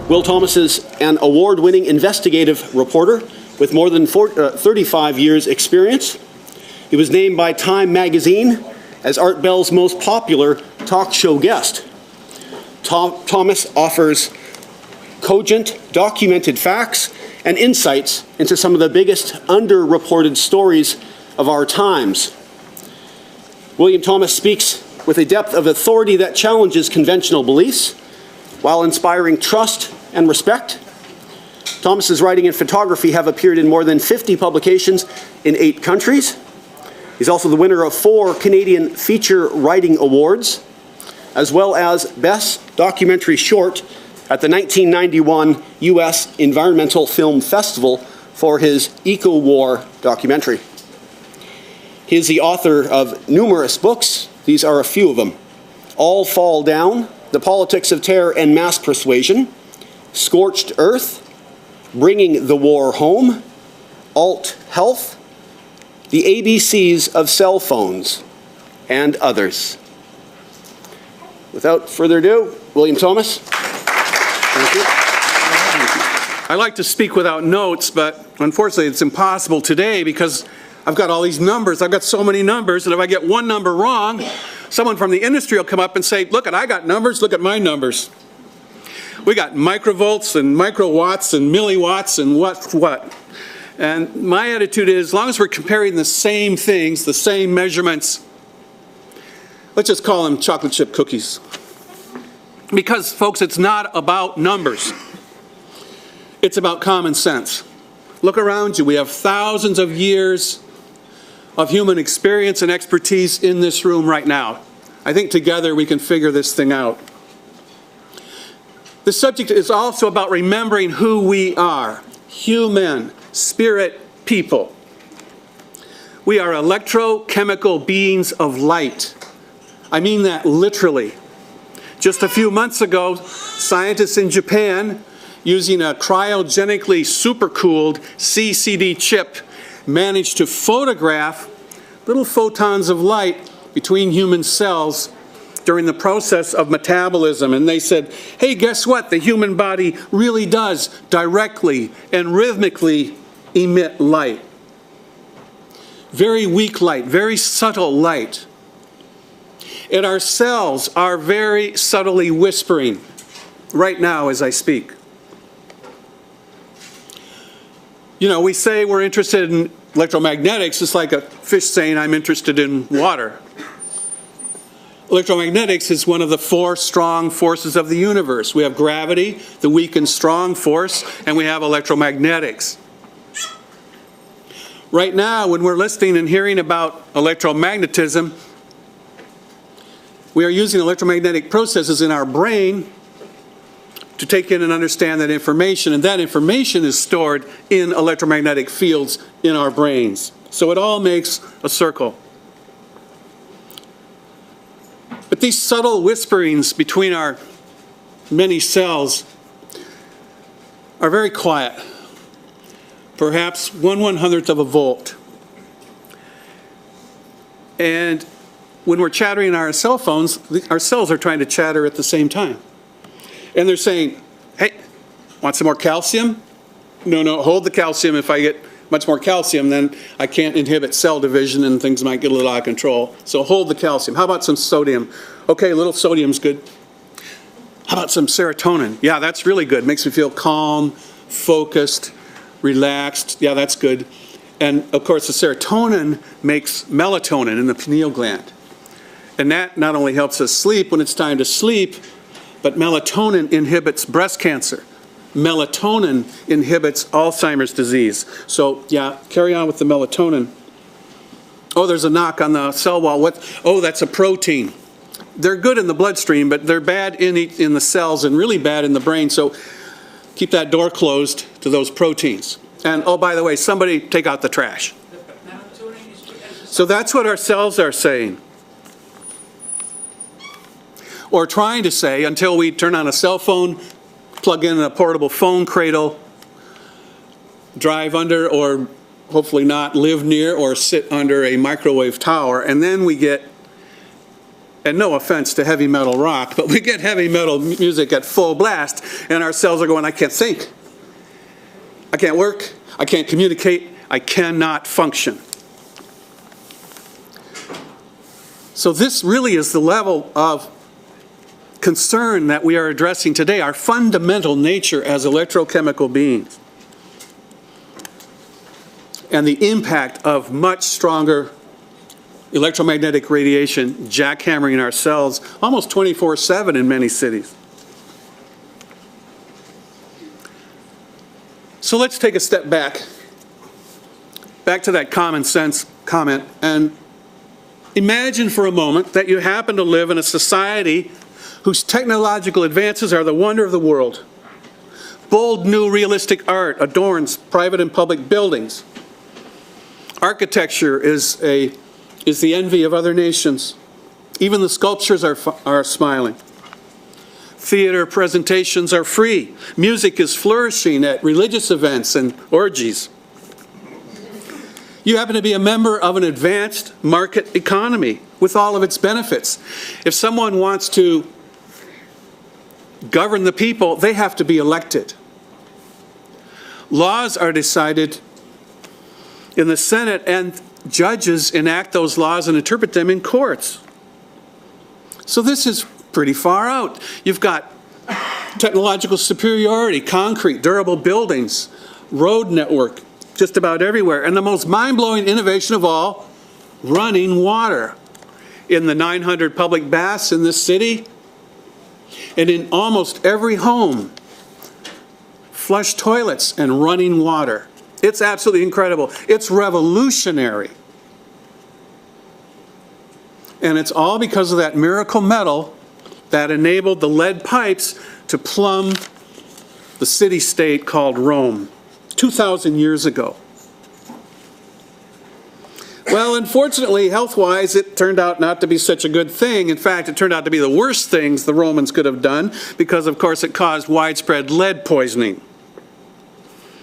Will Thomas is an award-winning investigative reporter with more than 35 years' experience. He was named by Time magazine as Art Bell's most popular talk show guest. Thomas offers cogent, documented facts and insights into some of the biggest underreported stories of our times. William Thomas speaks with a depth of authority that challenges conventional beliefs while inspiring trust and respect. Thomas's writing and photography have appeared in more than 50 publications in 8 countries. He's also the winner of 4 Canadian Feature Writing Awards, as well as Best Documentary Short at the 1991 U.S. Environmental Film Festival for his Eco-War documentary. He is the author of numerous books. These are a few of them. All Fall Down, The Politics of Terror and Mass Persuasion, Scorched Earth, Bringing the War Home, Alt Health, The ABCs of Cell Phones, and others. Without further ado, William Thomas. Thank you. I like to speak without notes, but unfortunately it's impossible today because I've got all these numbers. I've got so many numbers, and if I get one number wrong, someone from the industry will come up and say, look, I got numbers, look at my numbers. We got microvolts and microwatts and milliwatts and what. And my attitude is, as long as we're comparing the same things, the same measurements, let's just call them chocolate chip cookies. Because, folks, it's not about numbers. It's about common sense. Look around you. We have thousands of years of human experience and expertise in this room right now. I think together we can figure this thing out. The subject is also about remembering who we are. Human, spirit, people. We are electrochemical beings of light. I mean that literally. Just a few months ago, scientists in Japan, using a cryogenically supercooled CCD chip, managed to photograph little photons of light between human cells during the process of metabolism. And they said, hey, guess what? The human body really does directly and rhythmically emit light. Very weak light, very subtle light. And our cells are very subtly whispering right now as I speak. You know, we say we're interested in electromagnetics. It's like a fish saying, I'm interested in water. Electromagnetics is one of the 4 strong forces of the universe. We have gravity, the weak and strong force, and we have electromagnetics. Right now, when we're listening and hearing about electromagnetism, we are using electromagnetic processes in our brain to take in and understand that information, and that information is stored in electromagnetic fields in our brains. So it all makes a circle. But these subtle whisperings between our many cells are very quiet. Perhaps 1/100th of a volt. And when we're chattering on our cell phones, our cells are trying to chatter at the same time. And they're saying, hey, want some more calcium? No, hold the calcium. If I get much more calcium, then I can't inhibit cell division and things might get a little out of control. So hold the calcium. How about some sodium? Okay, a little sodium's good. How about some serotonin? Yeah, that's really good. Makes me feel calm, focused, relaxed. Yeah, that's good. And of course, the serotonin makes melatonin in the pineal gland. And that not only helps us sleep when it's time to sleep, but melatonin inhibits breast cancer. Melatonin inhibits Alzheimer's disease. So, yeah, carry on with the melatonin. Oh, there's a knock on the cell wall. Oh, that's a protein. They're good in the bloodstream, but they're bad in the cells and really bad in the brain. So keep that door closed to those proteins. And, oh, by the way, somebody take out the trash. So that's what our cells are saying. Or trying to say until we turn on a cell phone, plug in a portable phone cradle, drive under or hopefully not live near or sit under a microwave tower, and then we get And no offense to heavy metal rock, but we get heavy metal music at full blast, and our cells are going, I can't think. I can't work. I can't communicate. I cannot function. So this really is the level of concern that we are addressing today, our fundamental nature as electrochemical beings, and the impact of much stronger electromagnetic radiation jackhammering our cells almost 24/7 in many cities. So let's take a step back to that common sense comment, and imagine for a moment that you happen to live in a society whose technological advances are the wonder of the world. Bold new realistic art adorns private and public buildings. Architecture is the envy of other nations. Even the sculptures are smiling. Theater presentations are free. Music is flourishing at religious events and orgies. You happen to be a member of an advanced market economy with all of its benefits. If someone wants to govern the people, they have to be elected. Laws are decided in the Senate, and judges enact those laws and interpret them in courts. So this is pretty far out. You've got technological superiority, concrete, durable buildings, road network, just about everywhere. And the most mind-blowing innovation of all, running water. In the 900 public baths in this city, and in almost every home, flush toilets and running water. It's absolutely incredible. It's revolutionary. And it's all because of that miracle metal that enabled the lead pipes to plumb the city-state called Rome 2,000 years ago. Well, unfortunately, health-wise, it turned out not to be such a good thing. In fact, it turned out to be the worst things the Romans could have done because, of course, it caused widespread lead poisoning.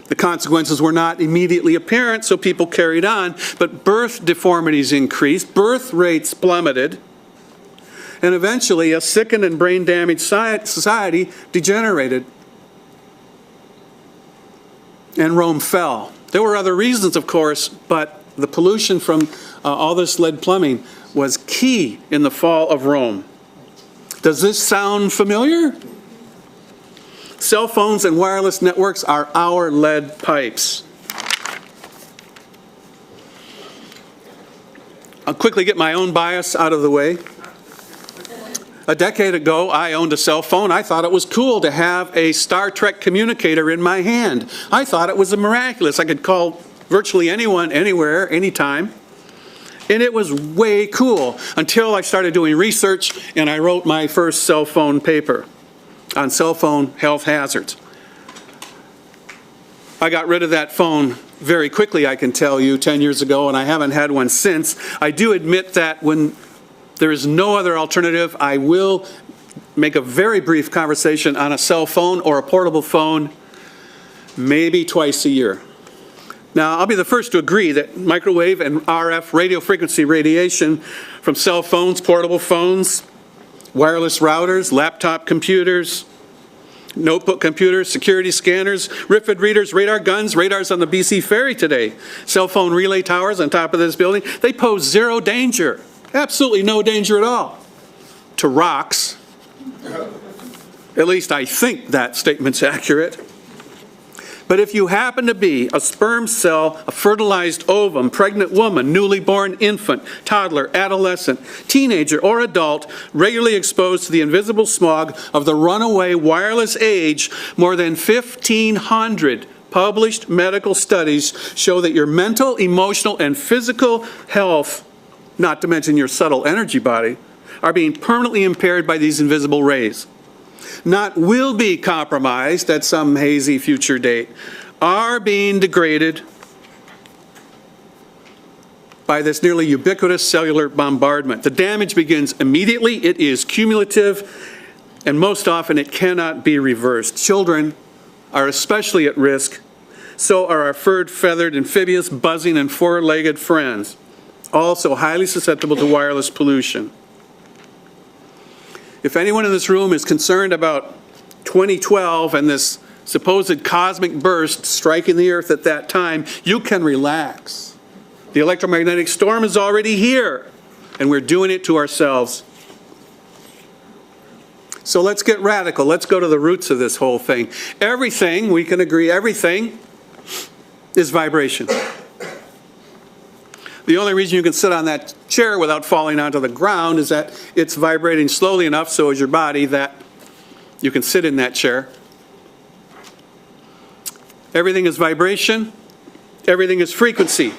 The consequences were not immediately apparent, so people carried on, but birth deformities increased, birth rates plummeted, and eventually a sickened and brain-damaged society degenerated. And Rome fell. There were other reasons, of course, but the pollution from all this lead plumbing was key in the fall of Rome. Does this sound familiar? Cell phones and wireless networks are our lead pipes. I'll quickly get my own bias out of the way. A decade ago, I owned a cell phone. I thought it was cool to have a Star Trek communicator in my hand. I thought it was miraculous. I could call virtually anyone, anywhere, anytime. And it was way cool until I started doing research and I wrote my first cell phone paper on cell phone health hazards. I got rid of that phone very quickly, I can tell you, 10 years ago, and I haven't had one since. I do admit that when there is no other alternative, I will make a very brief conversation on a cell phone or a portable phone, maybe twice a year. Now, I'll be the first to agree that microwave and RF radio frequency radiation from cell phones, portable phones, wireless routers, laptop computers, notebook computers, security scanners, RFID readers, radar guns, radars on the BC Ferry today, cell phone relay towers on top of this building, they pose zero danger, absolutely no danger at all, to rocks. At least I think that statement's accurate. But if you happen to be a sperm cell, a fertilized ovum, pregnant woman, newly born infant, toddler, adolescent, teenager, or adult, regularly exposed to the invisible smog of the runaway wireless age, more than 1,500 published medical studies show that your mental, emotional, and physical health, not to mention your subtle energy body, are being permanently impaired by these invisible rays. Not will be compromised at some hazy future date, are being degraded by this nearly ubiquitous cellular bombardment. The damage begins immediately, it is cumulative, and most often it cannot be reversed. Children are especially at risk, so are our furred, feathered, amphibious, buzzing, and four-legged friends, also highly susceptible to wireless pollution. If anyone in this room is concerned about 2012 and this supposed cosmic burst striking the earth at that time, you can relax. The electromagnetic storm is already here, and we're doing it to ourselves. So let's get radical. Let's go to the roots of this whole thing. Everything, we can agree, everything is vibration. The only reason you can sit on that chair without falling onto the ground is that it's vibrating slowly enough, so is your body, that you can sit in that chair. Everything is vibration. Everything is frequency.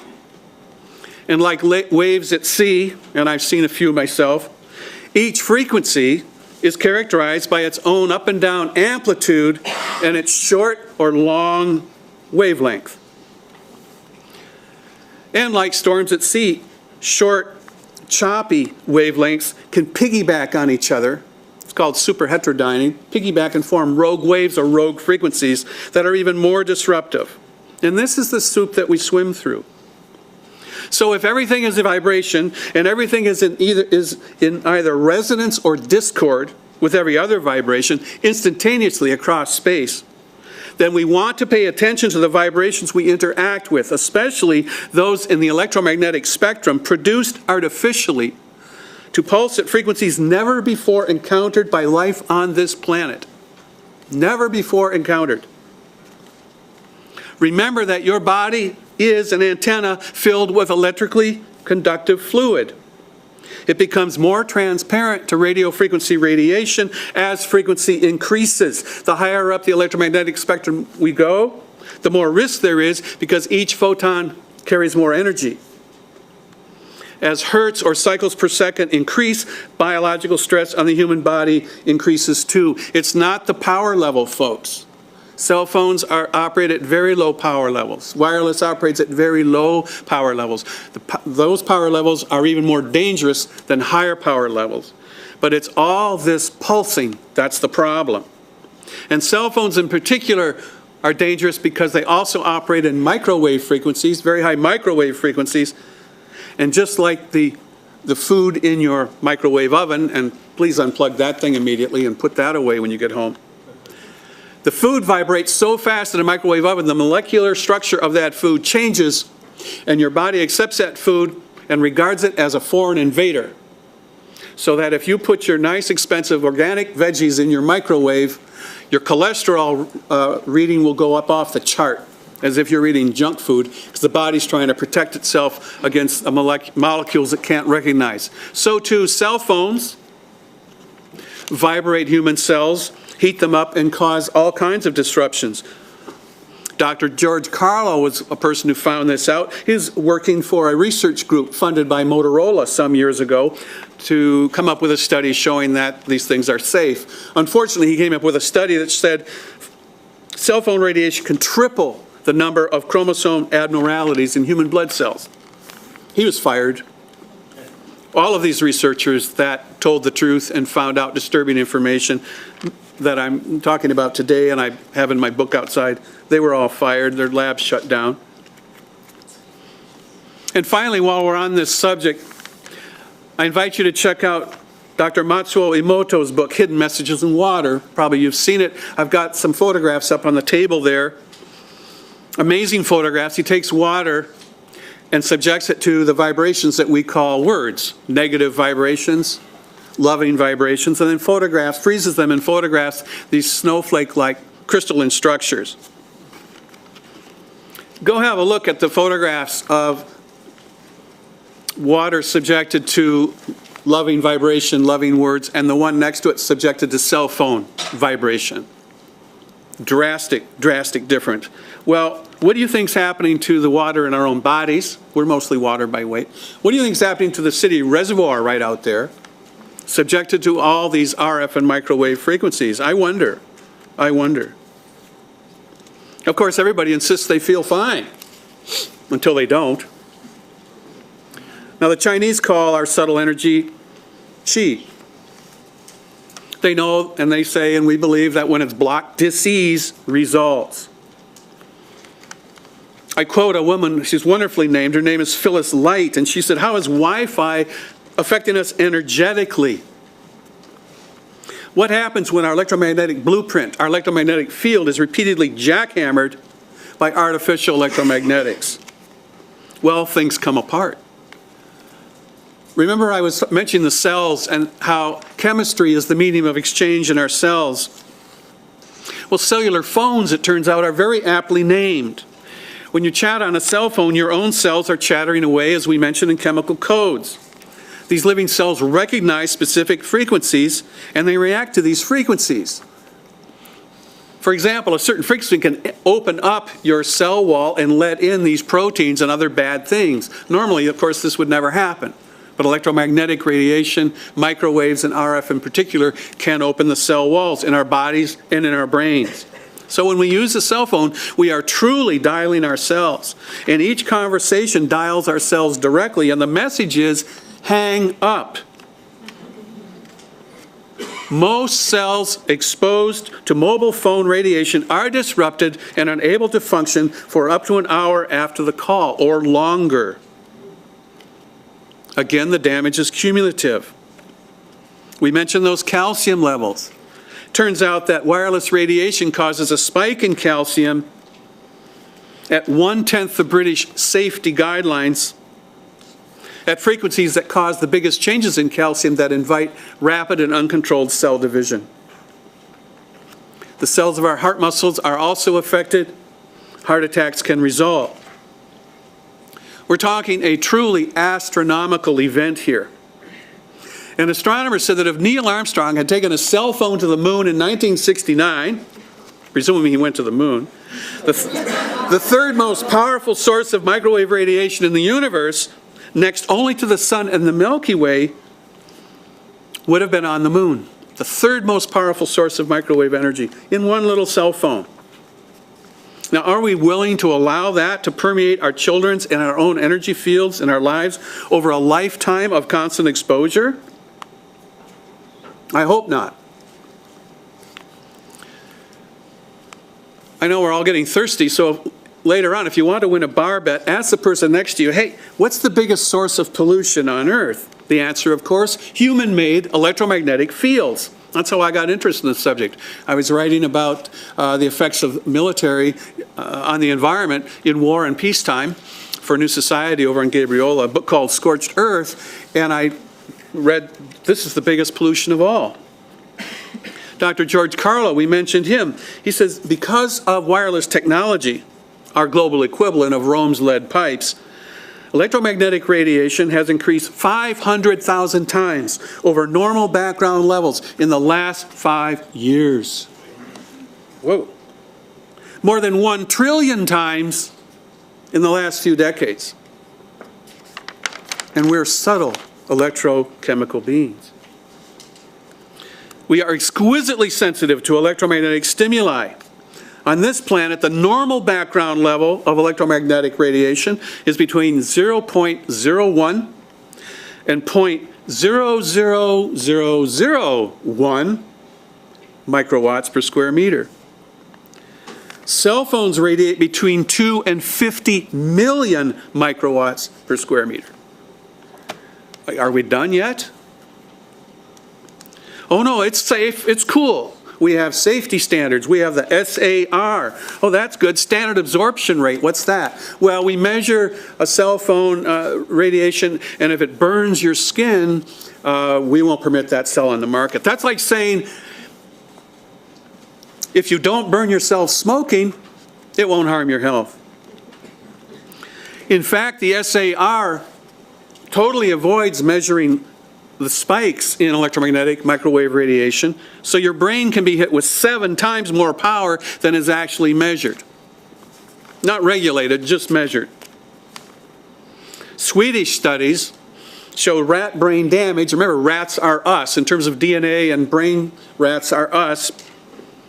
And like waves at sea, and I've seen a few myself, each frequency is characterized by its own up and down amplitude and its short or long wavelength. And like storms at sea, short, choppy wavelengths can piggyback on each other. It's called superheterodyning. Piggyback and form rogue waves or rogue frequencies that are even more disruptive. And this is the soup that we swim through. So if everything is a vibration and everything is in either resonance or discord with every other vibration instantaneously across space, then we want to pay attention to the vibrations we interact with, especially those in the electromagnetic spectrum produced artificially to pulse at frequencies never before encountered by life on this planet. Never before encountered. Remember that your body is an antenna filled with electrically conductive fluid. It becomes more transparent to radio frequency radiation as frequency increases. The higher up the electromagnetic spectrum we go, the more risk there is because each photon carries more energy. As hertz or cycles per second increase, biological stress on the human body increases too. It's not the power level, folks. Cell phones operate at very low power levels. Wireless operates at very low power levels. Those power levels are even more dangerous than higher power levels. But it's all this pulsing that's the problem. And cell phones in particular are dangerous because they also operate in microwave frequencies, very high microwave frequencies. And just like the food in your microwave oven, and please unplug that thing immediately and put that away when you get home. The food vibrates so fast in a microwave oven, the molecular structure of that food changes, and your body accepts that food and regards it as a foreign invader. So that if you put your nice, expensive organic veggies in your microwave, your cholesterol reading will go up off the chart, as if you're eating junk food, because the body's trying to protect itself against molecules it can't recognize. So too, cell phones vibrate human cells, heat them up, and cause all kinds of disruptions. Dr. George Carlo was a person who found this out. He's working for a research group funded by Motorola some years ago to come up with a study showing that these things are safe. Unfortunately, he came up with a study that said cell phone radiation can triple the number of chromosome abnormalities in human blood cells. He was fired. All of these researchers that told the truth and found out disturbing information that I'm talking about today and I have in my book outside, they were all fired, their labs shut down. And finally, while we're on this subject, I invite you to check out Dr. Matsuo Emoto's book, Hidden Messages in Water. Probably you've seen it. I've got some photographs up on the table there. Amazing photographs. He takes water and subjects it to the vibrations that we call words, negative vibrations, loving vibrations, and then freezes them and photographs these snowflake-like crystalline structures. Go have a look at the photographs of water subjected to loving vibration, loving words, and the one next to it subjected to cell phone vibration. Drastic difference. Well, what do you think's happening to the water in our own bodies? We're mostly water by weight. What do you think's happening to the city reservoir right out there, subjected to all these RF and microwave frequencies? I wonder. Of course, everybody insists they feel fine until they don't. Now, the Chinese call our subtle energy qi. They know and they say and we believe that when it's blocked, disease results. I quote a woman, she's wonderfully named, her name is Phyllis Light, and she said, "How is Wi-Fi affecting us energetically?" What happens when our electromagnetic blueprint, our electromagnetic field is repeatedly jackhammered by artificial electromagnetics? Well, things come apart. Remember I was mentioning the cells and how chemistry is the medium of exchange in our cells. Well, cellular phones, it turns out, are very aptly named. When you chat on a cell phone, your own cells are chattering away, as we mentioned, in chemical codes. These living cells recognize specific frequencies, and they react to these frequencies. For example, a certain frequency can open up your cell wall and let in these proteins and other bad things. Normally, of course, this would never happen. But electromagnetic radiation, microwaves, and RF in particular can open the cell walls in our bodies and in our brains. So when we use a cell phone, we are truly dialing our cells. And each conversation dials our cells directly, and the message is, hang up. Most cells exposed to mobile phone radiation are disrupted and unable to function for up to an hour after the call or longer. Again, the damage is cumulative. We mentioned those calcium levels. Turns out that wireless radiation causes a spike in calcium at 1/10 the British safety guidelines at frequencies that cause the biggest changes in calcium that invite rapid and uncontrolled cell division. The cells of our heart muscles are also affected. Heart attacks can result. We're talking a truly astronomical event here. An astronomer said that if Neil Armstrong had taken a cell phone to the moon in 1969, presumably he went to the moon, the third most powerful source of microwave radiation in the universe, next only to the sun and the Milky Way, would have been on the moon. The third most powerful source of microwave energy in one little cell phone. Now, are we willing to allow that to permeate our children's and our own energy fields in our lives over a lifetime of constant exposure? I hope not. I know we're all getting thirsty, so later on, if you want to win a bar bet, ask the person next to you, hey, what's the biggest source of pollution on Earth? The answer, of course, human-made electromagnetic fields. That's how I got interested in this subject. I was writing about the effects of military on the environment in war and peacetime for New Society over in Gabriola, a book called Scorched Earth, and I read, this is the biggest pollution of all. Dr. George Carlo, we mentioned him. He says, because of wireless technology, our global equivalent of Rome's lead pipes, electromagnetic radiation has increased 500,000 times over normal background levels in the last 5 years. Whoa. More than 1 trillion times in the last few decades. And we're subtle electrochemical beings. We are exquisitely sensitive to electromagnetic stimuli. On this planet, the normal background level of electromagnetic radiation is between 0.01 and 0.00001 microwatts per square meter. Cell phones radiate between 2 and 50 million microwatts per square meter. Are we done yet? Oh no, it's safe, it's cool. We have safety standards. We have the SAR. Oh, that's good. Standard absorption rate. What's that? Well, we measure a cell phone radiation, and if it burns your skin, we won't permit that cell on the market. That's like saying, if you don't burn yourself smoking, it won't harm your health. In fact, the SAR totally avoids measuring the spikes in electromagnetic microwave radiation, so your brain can be hit with 7 times more power than is actually measured. Not regulated, just measured. Swedish studies show rat brain damage. Remember, rats are us. In terms of DNA and brain, rats are us.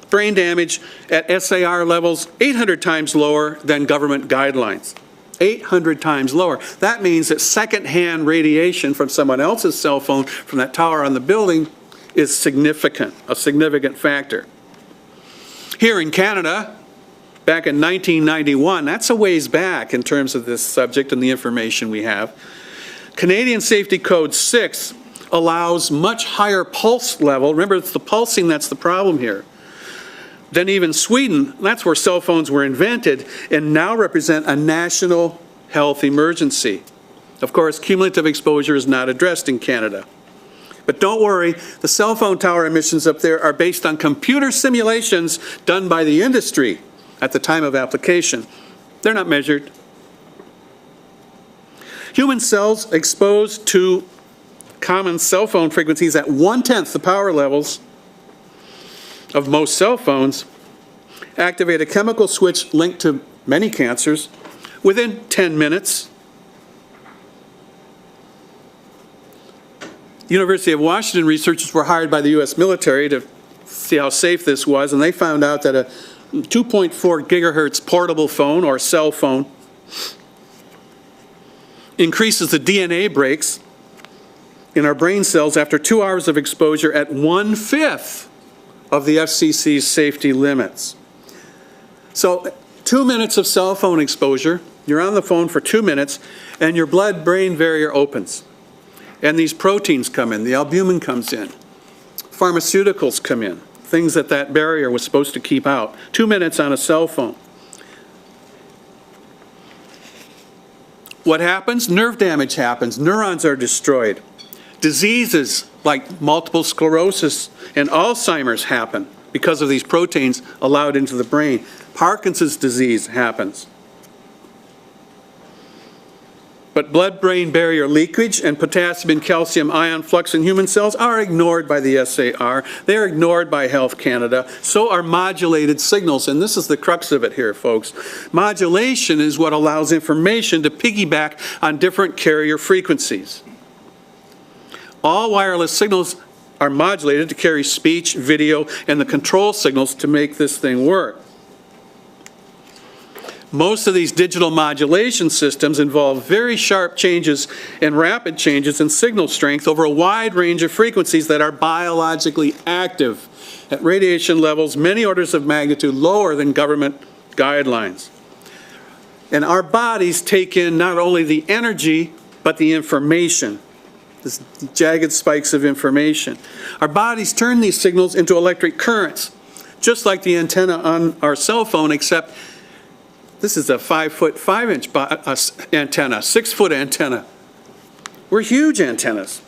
Brain damage at SAR levels 800 times lower than government guidelines. 800 times lower. That means that secondhand radiation from someone else's cell phone from that tower on the building is significant, a significant factor. Here in Canada, back in 1991, that's a ways back in terms of this subject and the information we have, Canadian Safety Code 6 allows much higher pulse level. Remember, it's the pulsing that's the problem here. Then even Sweden, that's where cell phones were invented, and now represent a national health emergency. Of course, cumulative exposure is not addressed in Canada. But don't worry, the cell phone tower emissions up there are based on computer simulations done by the industry at the time of application. They're not measured. Human cells exposed to common cell phone frequencies at 1/10 the power levels of most cell phones activate a chemical switch linked to many cancers within 10 minutes. University of Washington researchers were hired by the U.S. military to see how safe this was, and they found out that a 2.4 gigahertz portable phone or cell phone increases the DNA breaks in our brain cells after 2 hours of exposure at 1/5 of the FCC's safety limits. So 2 minutes of cell phone exposure, you're on the phone for 2 minutes, and your blood-brain barrier opens. And these proteins come in, the albumin comes in, pharmaceuticals come in, things that that barrier was supposed to keep out. 2 minutes on a cell phone. What happens? Nerve damage happens. Neurons are destroyed. Diseases like multiple sclerosis and Alzheimer's happen because of these proteins allowed into the brain. Parkinson's disease happens. But blood-brain barrier leakage and potassium and calcium ion flux in human cells are ignored by the SAR. They are ignored by Health Canada. So are modulated signals, and this is the crux of it here, folks. Modulation is what allows information to piggyback on different carrier frequencies. All wireless signals are modulated to carry speech, video, and the control signals to make this thing work. Most of these digital modulation systems involve very sharp changes and rapid changes in signal strength over a wide range of frequencies that are biologically active at radiation levels many orders of magnitude lower than government guidelines. And our bodies take in not only the energy, but the information, these jagged spikes of information. Our bodies turn these signals into electric currents, just like the antenna on our cell phone, except this is a 5'5" antenna, 6-foot antenna. We're huge antennas,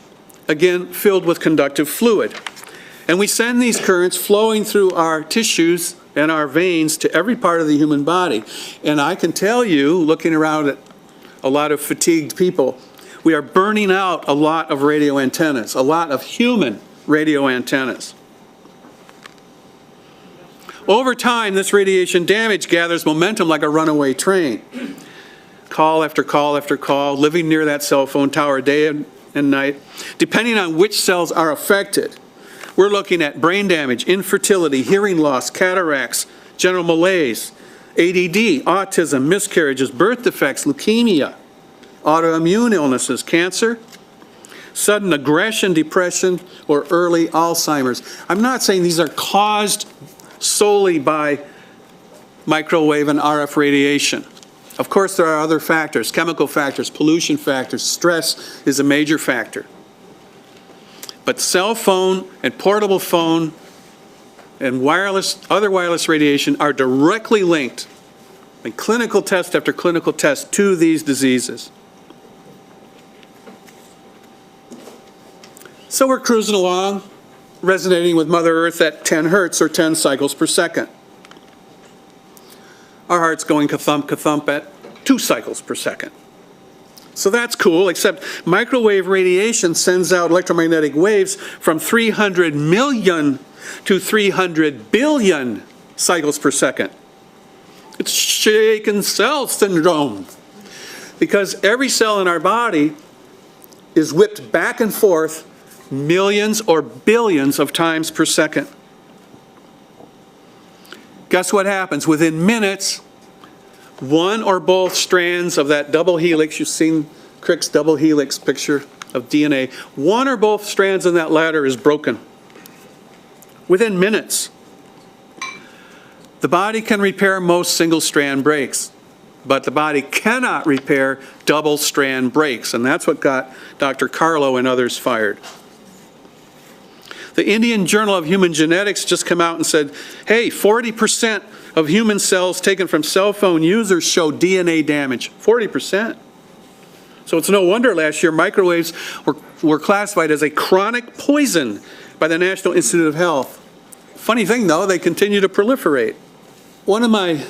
again, filled with conductive fluid. And we send these currents flowing through our tissues and our veins to every part of the human body. And I can tell you, looking around at a lot of fatigued people, we are burning out a lot of radio antennas, a lot of human radio antennas. Over time, this radiation damage gathers momentum like a runaway train. Call after call after call, living near that cell phone tower day and night. Depending on which cells are affected, we're looking at brain damage, infertility, hearing loss, cataracts, general malaise, ADD, autism, miscarriages, birth defects, leukemia, autoimmune illnesses, cancer, sudden aggression, depression, or early Alzheimer's. I'm not saying these are caused solely by microwave and RF radiation. Of course, there are other factors, chemical factors, pollution factors, stress is a major factor. But cell phone and portable phone and other wireless radiation are directly linked in clinical test after clinical test to these diseases. So we're cruising along, resonating with Mother Earth at 10 hertz or 10 cycles per second. Our heart's going ka-thump at 2 cycles per second. So that's cool, except microwave radiation sends out electromagnetic waves from 300 million to 300 billion cycles per second. It's shaken cell syndrome, because every cell in our body is whipped back and forth millions or billions of times per second. Guess what happens? Within minutes, one or both strands of that double helix, you've seen Crick's double helix picture of DNA, one or both strands in that ladder is broken. Within minutes. The body can repair most single-strand breaks, but the body cannot repair double-strand breaks, and that's what got Dr. Carlo and others fired. The Indian Journal of Human Genetics just come out and said, hey, 40% of human cells taken from cell phone users show DNA damage. 40%. So it's no wonder last year microwaves were classified as a chronic poison by the National Institute of Health. Funny thing though, they continue to proliferate. One of my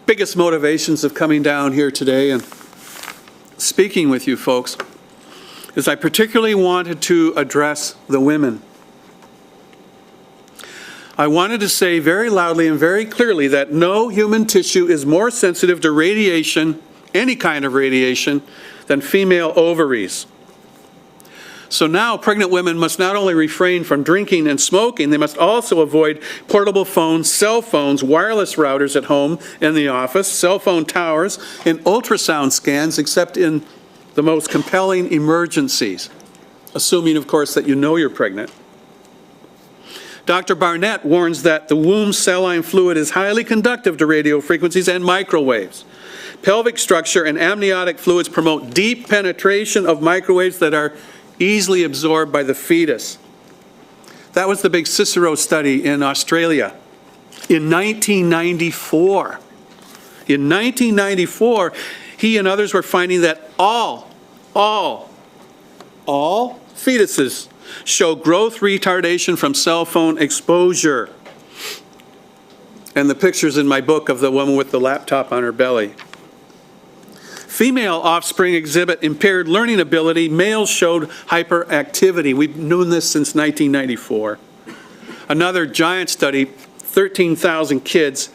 biggest motivations of coming down here today and speaking with you folks is I particularly wanted to address the women. I wanted to say very loudly and very clearly that no human tissue is more sensitive to radiation, any kind of radiation, than female ovaries. So now pregnant women must not only refrain from drinking and smoking, they must also avoid portable phones, cell phones, wireless routers at home and the office, cell phone towers, and ultrasound scans except in the most compelling emergencies, assuming, of course, that you know you're pregnant. Dr. Barnett warns that the womb saline fluid is highly conductive to radio frequencies and microwaves. Pelvic structure and amniotic fluids promote deep penetration of microwaves that are easily absorbed by the fetus. That was the big Cicero study in Australia in 1994. In 1994, he and others were finding that all fetuses show growth retardation from cell phone exposure. And the picture's in my book of the woman with the laptop on her belly. Female offspring exhibit impaired learning ability. Males showed hyperactivity. We've known this since 1994. Another giant study, 13,000 kids,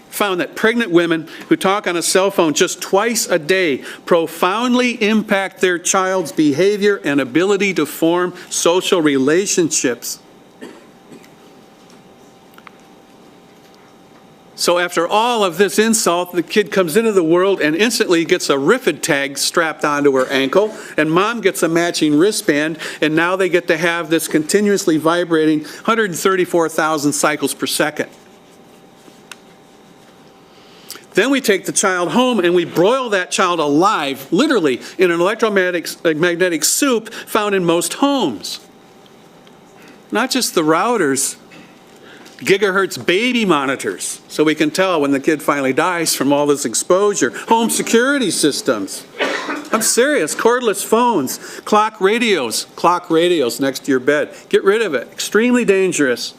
found that pregnant women who talk on a cell phone just twice a day profoundly impact their child's behavior and ability to form social relationships. So after all of this insult, the kid comes into the world and instantly gets a RIFID tag strapped onto her ankle, and mom gets a matching wristband, and now they get to have this continuously vibrating 134,000 cycles per second. Then we take the child home and we broil that child alive, literally, in an electromagnetic soup found in most homes. Not just the routers, gigahertz baby monitors, so we can tell when the kid finally dies from all this exposure. Home security systems. I'm serious. Cordless phones, clock radios next to your bed. Get rid of it. Extremely dangerous.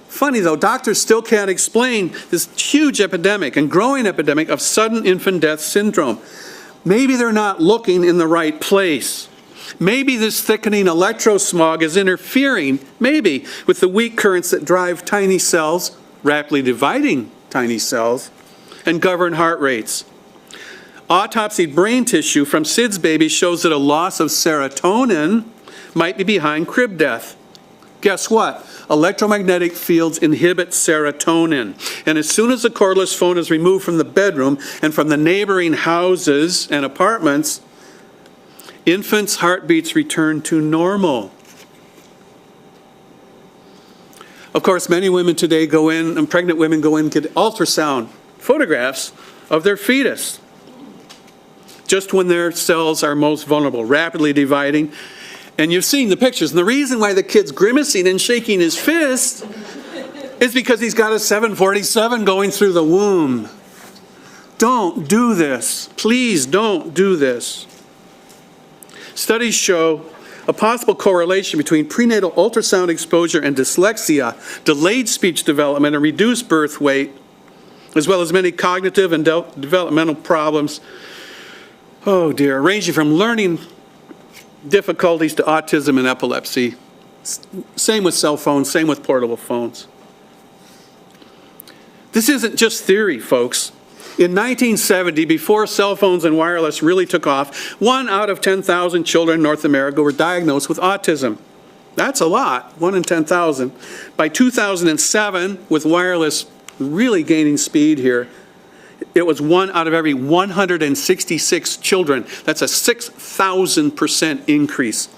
Funny though, doctors still can't explain this huge epidemic and growing epidemic of sudden infant death syndrome. Maybe they're not looking in the right place. Maybe this thickening electrosmog is interfering, maybe, with the weak currents that drive tiny cells, rapidly dividing tiny cells, and govern heart rates. Autopsied brain tissue from SIDS babies shows that a loss of serotonin might be behind crib death. Guess what? Electromagnetic fields inhibit serotonin. And as soon as the cordless phone is removed from the bedroom and from the neighboring houses and apartments, infants' heartbeats return to normal. Of course, many women today go in, and pregnant women go in and get ultrasound photographs of their fetus, just when their cells are most vulnerable, rapidly dividing. And you've seen the pictures. And the reason why the kid's grimacing and shaking his fist is because he's got a 747 going through the womb. Don't do this. Please don't do this. Studies show a possible correlation between prenatal ultrasound exposure and dyslexia, delayed speech development, and reduced birth weight, as well as many cognitive and developmental problems. Oh dear, ranging from learning difficulties to autism and epilepsy. Same with cell phones, same with portable phones. This isn't just theory, folks. In 1970, before cell phones and wireless really took off, 1 out of 10,000 children in North America were diagnosed with autism. That's a lot, 1 in 10,000. By 2007, with wireless really gaining speed here, it was 1 out of every 166 children. That's a 6,000% increase.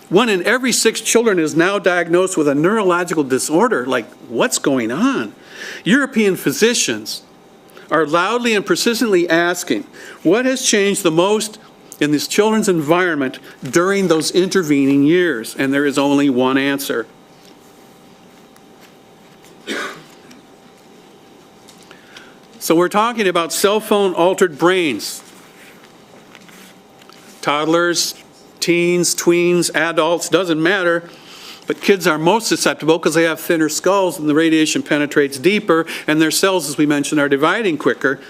1 in every 6 children is now diagnosed with a neurological disorder. Like, what's going on? European physicians are loudly and persistently asking, what has changed the most in this children's environment during those intervening years? And there is only one answer. So we're talking about cell phone altered brains. Toddlers, teens, tweens, adults, doesn't matter. But kids are most susceptible because they have thinner skulls and the radiation penetrates deeper and their cells, as we mentioned, are dividing quicker.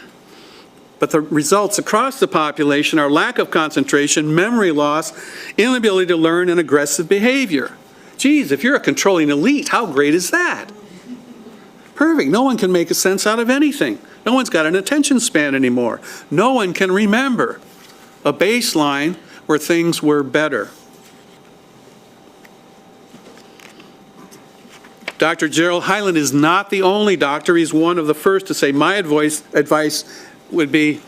But the results across the population are lack of concentration, memory loss, inability to learn, and aggressive behavior. Geez, if you're a controlling elite, how great is that? Perfect. No one can make a sense out of anything. No one's got an attention span anymore. No one can remember a baseline where things were better. Dr. Gerald Hyland is not the only doctor. He's one of the first to say, my advice would be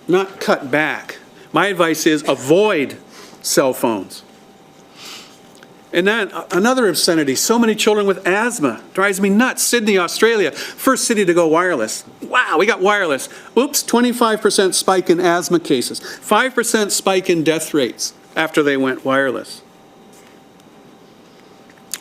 not cut back. My advice is avoid cell phones. And then another obscenity, so many children with asthma. Drives me nuts. Sydney, Australia, first city to go wireless. Wow, we got wireless. Oops, 25% spike in asthma cases. 5% spike in death rates after they went wireless.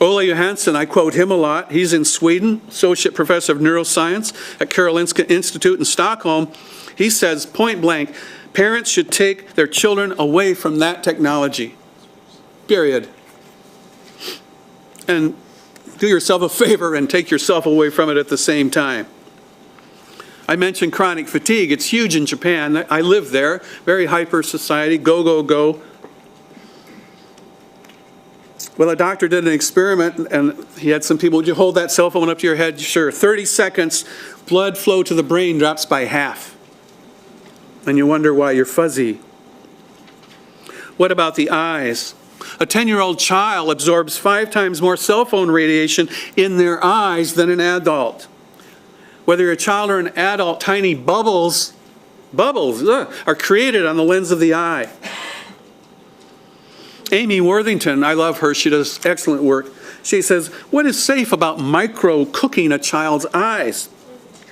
Ola Johansson, I quote him a lot. He's in Sweden, associate professor of neuroscience at Karolinska Institute in Stockholm. He says, point blank, parents should take their children away from that technology. Period. And do yourself a favor and take yourself away from it at the same time. I mentioned chronic fatigue. It's huge in Japan. I live there. Very hyper society. Go, go, go. Well, a doctor did an experiment, and he had some people, would you hold that cell phone up to your head? Sure. 30 seconds, blood flow to the brain drops by half. And you wonder why you're fuzzy. What about the eyes? A 10-year-old child absorbs 5 times more cell phone radiation in their eyes than an adult. Whether you're a child or an adult, tiny bubbles are created on the lens of the eye. Amy Worthington, I love her, she does excellent work. She says, what is safe about micro-cooking a child's eyes?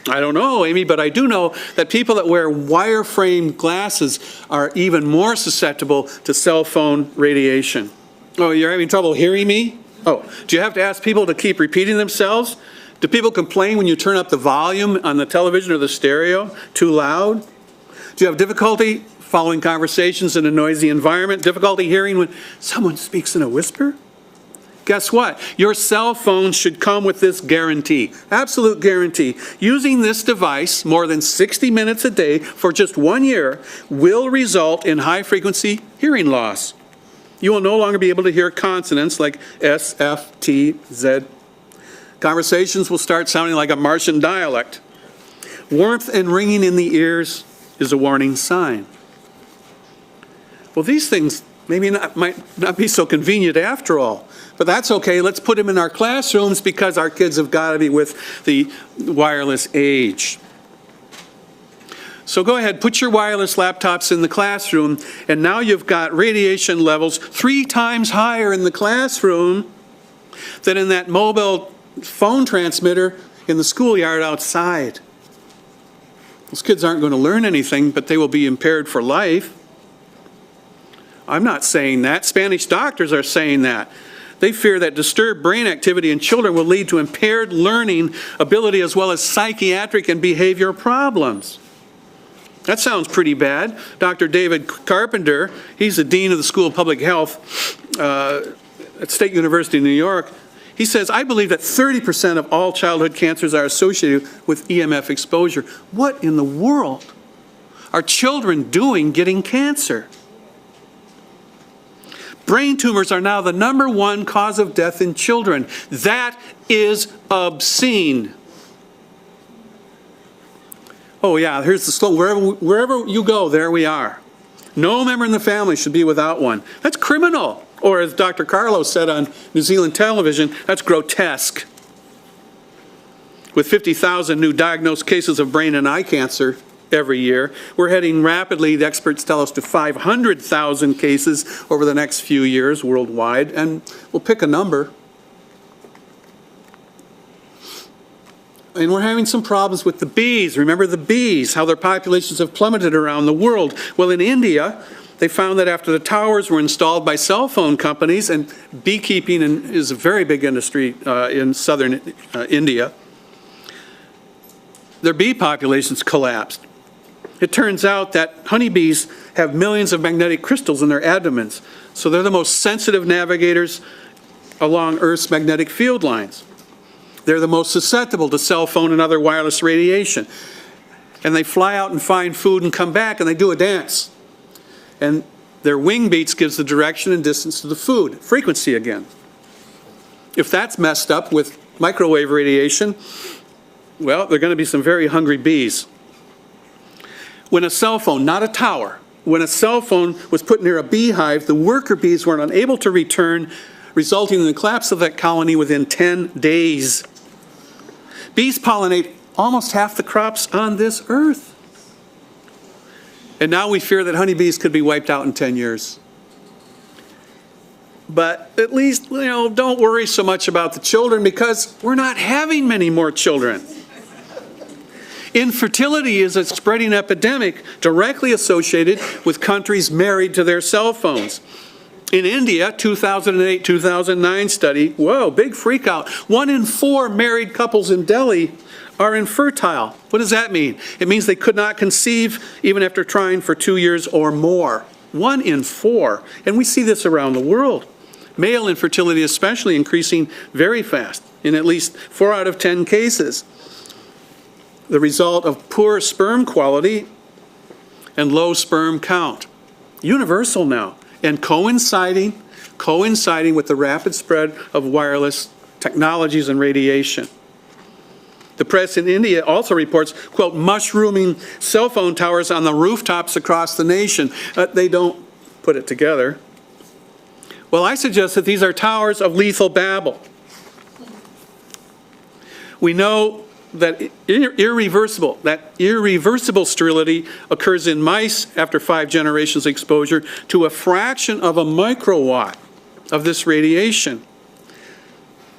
I don't know, Amy, but I do know that people that wear wire-framed glasses are even more susceptible to cell phone radiation. Oh, you're having trouble hearing me? Oh, do you have to ask people to keep repeating themselves? Do people complain when you turn up the volume on the television or the stereo too loud? Do you have difficulty following conversations in a noisy environment? Difficulty hearing when someone speaks in a whisper? Guess what? Your cell phone should come with this guarantee, absolute guarantee. Using this device more than 60 minutes a day for just 1 year will result in high-frequency hearing loss. You will no longer be able to hear consonants like S, F, T, Z. Conversations will start sounding like a Martian dialect. Warmth and ringing in the ears is a warning sign. Well, these things might not be so convenient after all. But that's okay. Let's put them in our classrooms because our kids have got to be with the wireless age. So go ahead, put your wireless laptops in the classroom, and now you've got radiation levels 3 times higher in the classroom than in that mobile phone transmitter in the schoolyard outside. Those kids aren't going to learn anything, but they will be impaired for life. I'm not saying that. Spanish doctors are saying that. They fear that disturbed brain activity in children will lead to impaired learning ability as well as psychiatric and behavioral problems. That sounds pretty bad. Dr. David Carpenter, he's the dean of the School of Public Health at State University of New York. He says, I believe that 30% of all childhood cancers are associated with EMF exposure. What in the world are children doing getting cancer? Brain tumors are now the #1 cause of death in children. That is obscene. Oh yeah, here's the slogan. Wherever you go, there we are. No member in the family should be without one. That's criminal. Or as Dr. Carlos said on New Zealand television, that's grotesque. With 50,000 new diagnosed cases of brain and eye cancer every year, we're heading rapidly, the experts tell us, to 500,000 cases over the next few years worldwide, and we'll pick a number. And we're having some problems with the bees. Remember the bees, how their populations have plummeted around the world. Well, in India, they found that after the towers were installed by cell phone companies, and beekeeping is a very big industry in southern India, their bee populations collapsed. It turns out that honeybees have millions of magnetic crystals in their abdomens, so they're the most sensitive navigators along Earth's magnetic field lines. They're the most susceptible to cell phone and other wireless radiation. And they fly out and find food and come back and they do a dance. And their wing beats gives the direction and distance to the food, frequency again. If that's messed up with microwave radiation, well, there are going to be some very hungry bees. When a cell phone, not a tower, when a cell phone was put near a beehive, the worker bees were unable to return, resulting in the collapse of that colony within 10 days. Bees pollinate almost half the crops on this earth. And now we fear that honeybees could be wiped out in 10 years. But at least, don't worry so much about the children, because we're not having many more children. Infertility is a spreading epidemic directly associated with countries married to their cell phones. In India, 2008-2009 study, whoa, big freak out. 1 in 4 married couples in Delhi are infertile. What does that mean? It means they could not conceive even after trying for 2 years or more. 1 in 4. And we see this around the world. Male infertility especially increasing very fast in at least 4 out of 10 cases. The result of poor sperm quality and low sperm count. Universal now, and coinciding with the rapid spread of wireless technologies and radiation. The press in India also reports, quote, mushrooming cell phone towers on the rooftops across the nation. They don't put it together. Well, I suggest that these are towers of lethal babble. We know that irreversible sterility occurs in mice after 5 generations of exposure to a fraction of a microwatt of this radiation.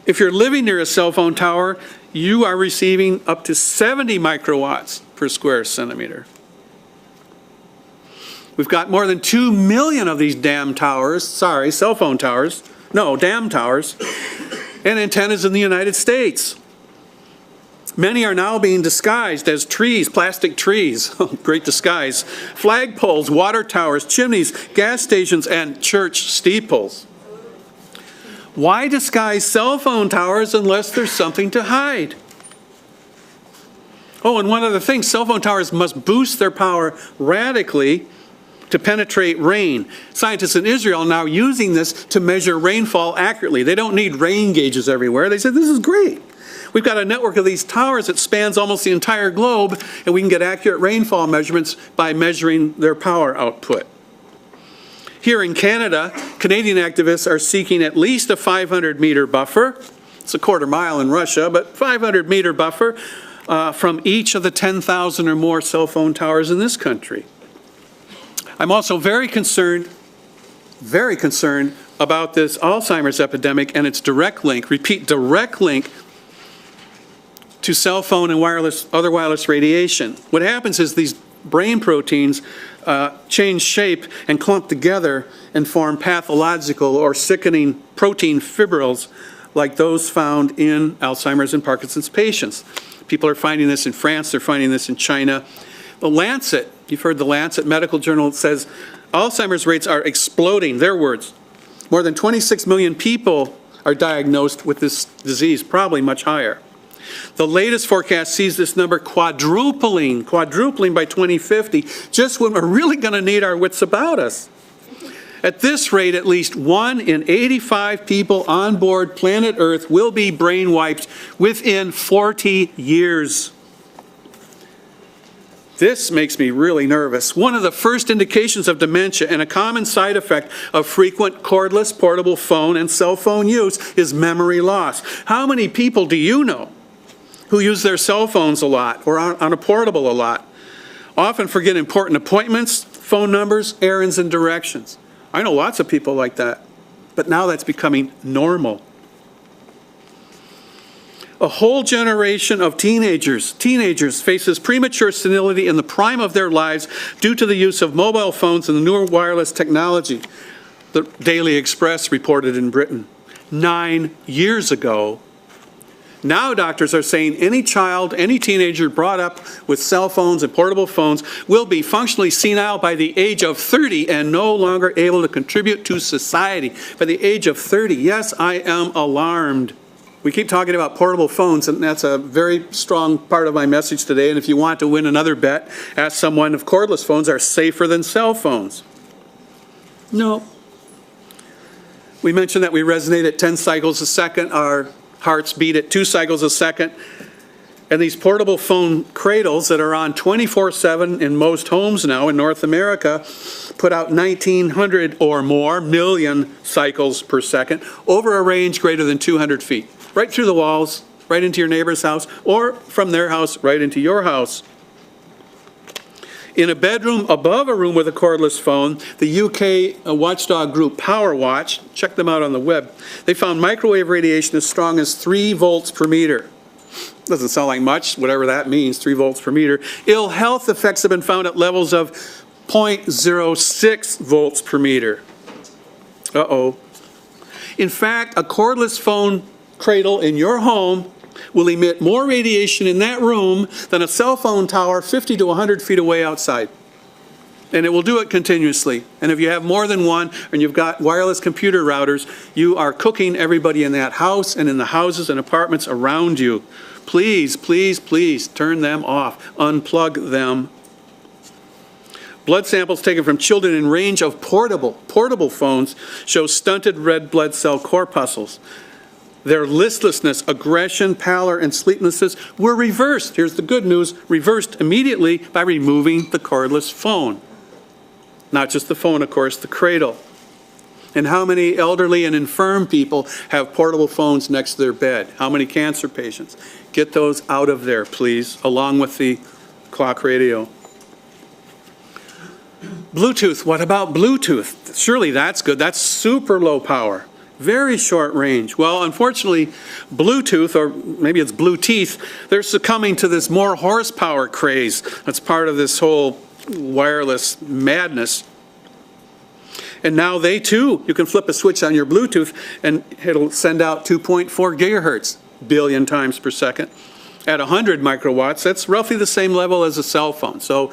If you're living near a cell phone tower, you are receiving up to 70 microwatts per square centimeter. We've got more than 2 million of these damn towers, cell phone towers, damn towers, and antennas in the United States. Many are now being disguised as trees, plastic trees, great disguise, flagpoles, water towers, chimneys, gas stations, and church steeples. Why disguise cell phone towers unless there's something to hide? Oh, and one other thing, cell phone towers must boost their power radically to penetrate rain. Scientists in Israel are now using this to measure rainfall accurately. They don't need rain gauges everywhere. They said, this is great. We've got a network of these towers that spans almost the entire globe, and we can get accurate rainfall measurements by measuring their power output. Here in Canada, Canadian activists are seeking at least a 500-meter buffer. It's a quarter mile in Russia, but 500-meter buffer from each of the 10,000 or more cell phone towers in this country. I'm also very concerned about this Alzheimer's epidemic and its direct link to cell phone and other wireless radiation. What happens is these brain proteins change shape and clump together and form pathological or sickening protein fibrils like those found in Alzheimer's and Parkinson's patients. People are finding this in France, they're finding this in China. The Lancet, you've heard the Lancet medical journal, says Alzheimer's rates are exploding, their words. More than 26 million people are diagnosed with this disease, probably much higher. The latest forecast sees this number quadrupling by 2050, just when we're really going to need our wits about us. At this rate, at least 1 in 85 people on board planet Earth will be brain wiped within 40 years. This makes me really nervous. One of the first indications of dementia and a common side effect of frequent cordless portable phone and cell phone use is memory loss. How many people do you know who use their cell phones a lot or on a portable a lot, often forget important appointments, phone numbers, errands, and directions? I know lots of people like that, but now that's becoming normal. A whole generation of teenagers faces premature senility in the prime of their lives due to the use of mobile phones and the newer wireless technology. The Daily Express reported in Britain 9 years ago. Now doctors are saying any child, any teenager brought up with cell phones and portable phones will be functionally senile by the age of 30 and no longer able to contribute to society. By the age of 30, yes, I am alarmed. We keep talking about portable phones, and that's a very strong part of my message today. And if you want to win another bet, ask someone if cordless phones are safer than cell phones. No. We mentioned that we resonate at 10 cycles a second. Our hearts beat at 2 cycles a second. And these portable phone cradles that are on 24/7 in most homes now in North America put out 1,900 or more million cycles per second over a range greater than 200 feet. Right through the walls, right into your neighbor's house, or from their house right into your house. In a bedroom above a room with a cordless phone, the UK watchdog group Power Watch, check them out on the web, they found microwave radiation as strong as 3 volts per meter. Doesn't sound like much, whatever that means, 3 volts per meter. Ill health effects have been found at levels of 0.06 volts per meter. Uh-oh. In fact, a cordless phone cradle in your home will emit more radiation in that room than a cell phone tower 50 to 100 feet away outside. And it will do it continuously. And if you have more than one and you've got wireless computer routers, you are cooking everybody in that house and in the houses and apartments around you. Please, please, please turn them off. Unplug them. Blood samples taken from children in range of portable phones show stunted red blood cell corpuscles. Their listlessness, aggression, pallor, and sleeplessness were reversed. Here's the good news, reversed immediately by removing the cordless phone. Not just the phone, of course, the cradle. And how many elderly and infirm people have portable phones next to their bed? How many cancer patients? Get those out of there, please, along with the clock radio. Bluetooth, what about Bluetooth? Surely that's good. That's super low power. Very short range. Well, unfortunately, Bluetooth, or maybe it's blue teeth, they're succumbing to this more horsepower craze. That's part of this whole wireless madness. And now they too, you can flip a switch on your Bluetooth and it'll send out 2.4 gigahertz, billion times per second. At 100 microwatts, that's roughly the same level as a cell phone. So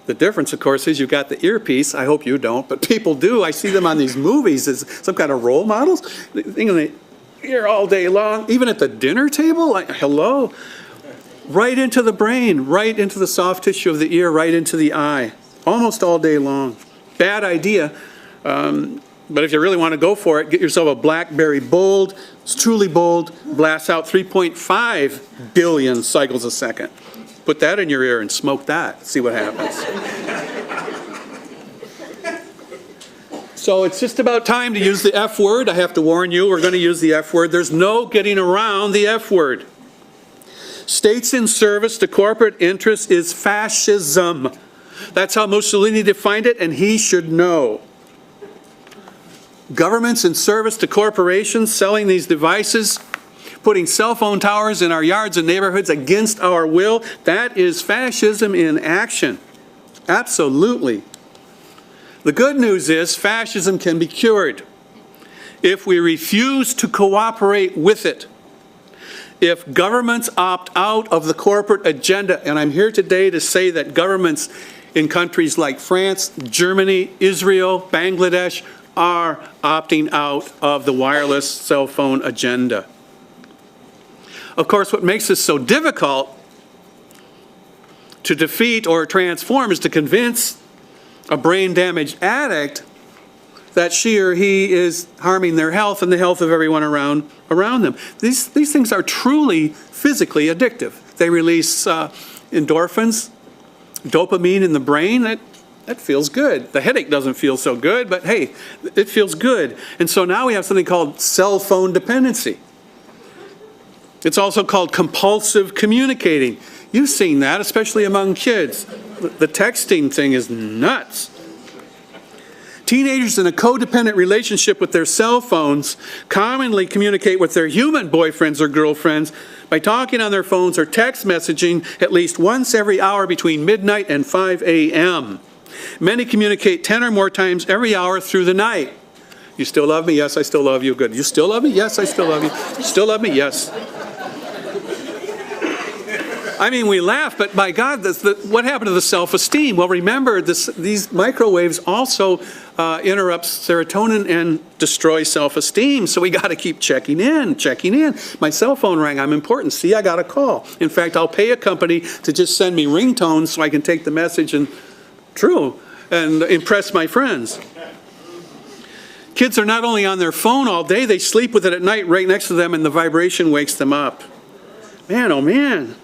the difference, of course, is you've got the earpiece. I hope you don't, but people do. I see them on these movies as some kind of role models. They think in the ear all day long, even at the dinner table. Like, hello, right into the brain, right into the soft tissue of the ear, right into the eye, almost all day long. Bad idea. But if you really want to go for it, get yourself a BlackBerry Bold. It's truly bold. Blasts out 3.5 billion cycles a second. Put that in your ear and smoke that. See what happens. So it's just about time to use the F word. I have to warn you, we're going to use the F word. There's no getting around the F word. States in service to corporate interests is fascism. That's how Mussolini defined it, and he should know. Governments in service to corporations selling these devices, putting cell phone towers in our yards and neighborhoods against our will, that is fascism in action. Absolutely. The good news is fascism can be cured if we refuse to cooperate with it. If governments opt out of the corporate agenda, and I'm here today to say that governments in countries like France, Germany, Israel, Bangladesh are opting out of the wireless cell phone agenda. Of course, what makes this so difficult to defeat or transform is to convince a brain-damaged addict that she or he is harming their health and the health of everyone around them. These things are truly physically addictive. They release endorphins, dopamine in the brain. That feels good. The headache doesn't feel so good, but hey, it feels good. And so now we have something called cell phone dependency. It's also called compulsive communicating. You've seen that, especially among kids. The texting thing is nuts. Teenagers in a codependent relationship with their cell phones commonly communicate with their human boyfriends or girlfriends by talking on their phones or text messaging at least once every hour between midnight and 5 a.m. Many communicate 10 or more times every hour through the night. You still love me? Yes, I still love you. Good. You still love me? Yes, I still love you. You still love me? Yes. I mean, we laugh, but by God, what happened to the self-esteem? Well, remember, these microwaves also interrupt serotonin and destroy self-esteem, so we got to keep checking in. My cell phone rang, I'm important. See, I got a call. In fact, I'll pay a company to just send me ringtones so I can take the message and impress my friends. Kids are not only on their phone all day, they sleep with it at night right next to them, and the vibration wakes them up. Man, oh man.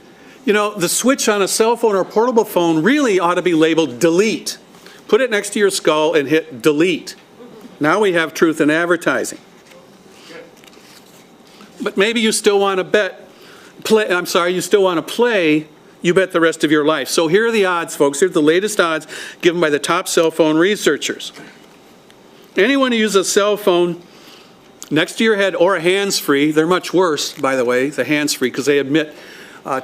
You know, the switch on a cell phone or portable phone really ought to be labeled delete. Put it next to your skull and hit delete. Now we have truth in advertising. But maybe you still want to play, you bet the rest of your life. So here are the odds, folks. Here's the latest odds given by the top cell phone researchers. Anyone who uses a cell phone next to your head or a hands-free, they're much worse, by the way, the hands-free, because they emit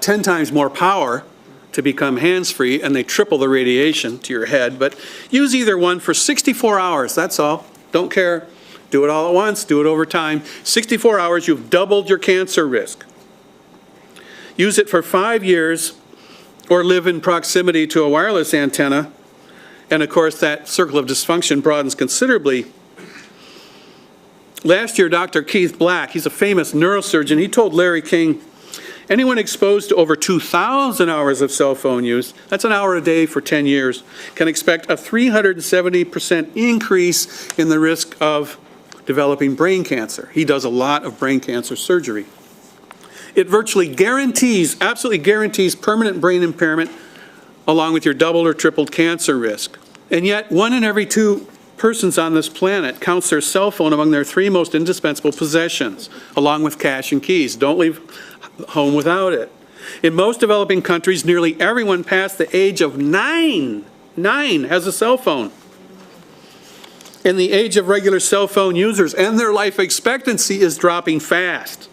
10 times more power to become hands-free, and they triple the radiation to your head. But use either one for 64 hours, that's all. Don't care. Do it all at once, do it over time. 64 hours, you've doubled your cancer risk. Use it for 5 years, or live in proximity to a wireless antenna, and of course that circle of dysfunction broadens considerably. Last year, Dr. Keith Black, he's a famous neurosurgeon, he told Larry King, anyone exposed to over 2,000 hours of cell phone use, that's an hour a day for 10 years, can expect a 370% increase in the risk of developing brain cancer. He does a lot of brain cancer surgery. It virtually guarantees, absolutely guarantees permanent brain impairment along with your doubled or tripled cancer risk. And yet, 1 in every 2 persons on this planet counts their cell phone among their 3 most indispensable possessions, along with cash and keys. Don't leave home without it. In most developing countries, nearly everyone past the age of 9 has a cell phone. And the age of regular cell phone users and their life expectancy is dropping fast.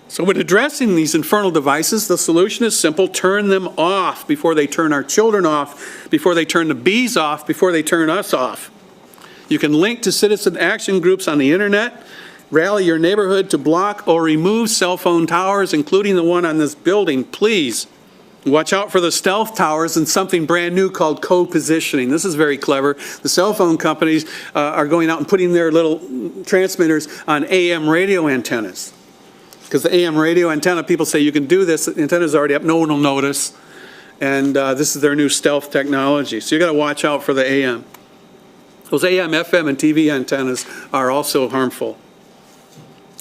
So when addressing these infernal devices, the solution is simple. Turn them off before they turn our children off, before they turn the bees off, before they turn us off. You can link to citizen action groups on the internet, rally your neighborhood to block or remove cell phone towers, including the one on this building, please. Watch out for the stealth towers and something brand new called co-positioning. This is very clever. The cell phone companies are going out and putting their little transmitters on AM radio antennas. Because the AM radio antenna, people say you can do this, the antenna's already up, no one will notice. And this is their new stealth technology. So you got to watch out for the AM. Those AM, FM, and TV antennas are also harmful.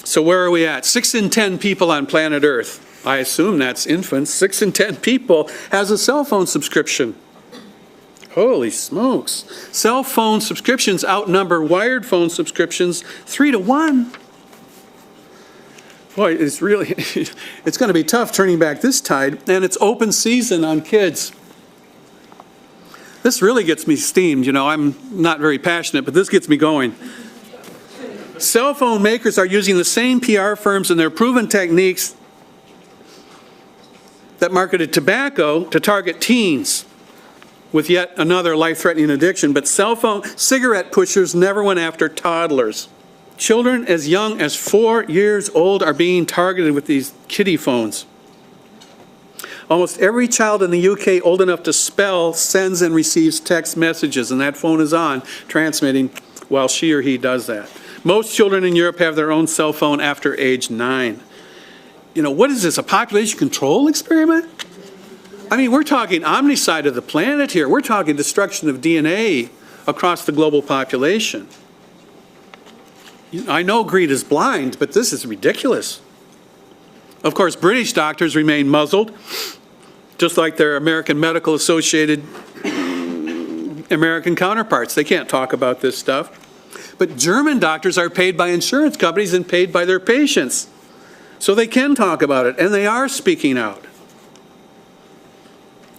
So where are we at? 6 in 10 people on planet Earth, I assume that's infants, 6 in 10 people has a cell phone subscription. Holy smokes. Cell phone subscriptions outnumber wired phone subscriptions 3 to 1. Boy, it's really, it's going to be tough turning back this tide, and it's open season on kids. This really gets me steamed, you know, I'm not very passionate, but this gets me going. Cell phone makers are using the same PR firms and their proven techniques that marketed tobacco to target teens with yet another life-threatening addiction, but cigarette pushers never went after toddlers. Children as young as 4 years old are being targeted with these kiddie phones. Almost every child in the UK old enough to spell sends and receives text messages, and that phone is on, transmitting while she or he does that. Most children in Europe have their own cell phone after age 9. You know, what is this, a population control experiment? I mean, we're talking omnicide of the planet here. We're talking destruction of DNA across the global population. I know greed is blind, but this is ridiculous. Of course, British doctors remain muzzled, just like their American Medical Associated American counterparts. They can't talk about this stuff. But German doctors are paid by insurance companies and paid by their patients. So they can talk about it, and they are speaking out.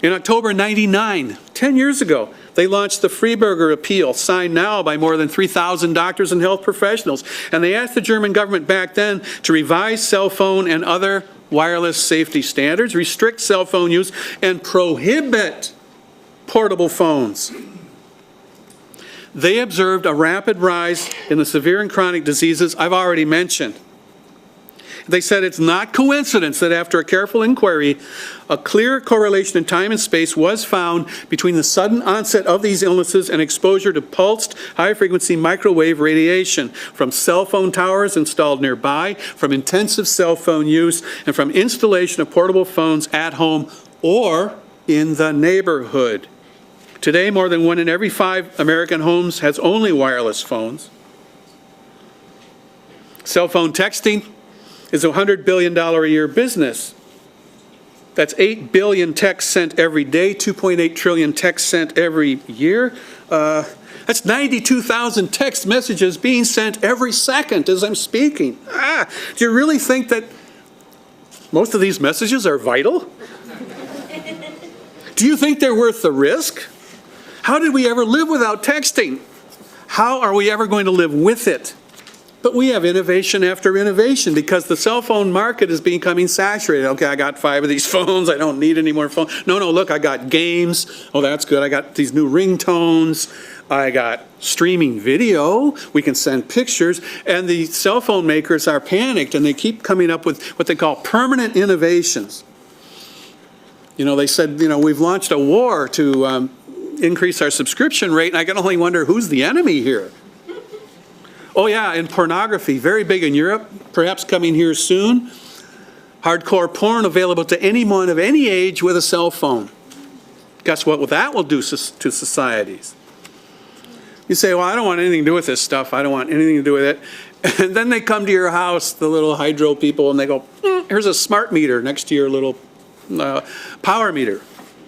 In October '99, 10 years ago, they launched the Freiburger Appeal, signed now by more than 3,000 doctors and health professionals. And they asked the German government back then to revise cell phone and other wireless safety standards, restrict cell phone use, and prohibit portable phones. They observed a rapid rise in the severe and chronic diseases I've already mentioned. They said it's not coincidence that after a careful inquiry, a clear correlation in time and space was found between the sudden onset of these illnesses and exposure to pulsed high-frequency microwave radiation from cell phone towers installed nearby, from intensive cell phone use, and from installation of portable phones at home or in the neighborhood. Today, more than 1 in every 5 American homes has only wireless phones. Cell phone texting is a $100 billion a year business. That's 8 billion texts sent every day, 2.8 trillion texts sent every year. That's 92,000 text messages being sent every second as I'm speaking. Do you really think that most of these messages are vital? Do you think they're worth the risk? How did we ever live without texting? How are we ever going to live with it? But we have innovation after innovation because the cell phone market is becoming saturated. Okay, I got 5 of these phones. I don't need any more phones. No, look, I got games. Oh, that's good. I got these new ringtones. I got streaming video. We can send pictures. And the cell phone makers are panicked, and they keep coming up with what they call permanent innovations. They said, we've launched a war to increase our subscription rate, and I can only wonder who's the enemy here. Oh yeah, and pornography, very big in Europe, perhaps coming here soon. Hardcore porn available to anyone of any age with a cell phone. Guess what that will do to societies? You say, well, I don't want anything to do with this stuff. I don't want anything to do with it. And then they come to your house, the little hydro people, and they go, here's a smart meter next to your little power meter,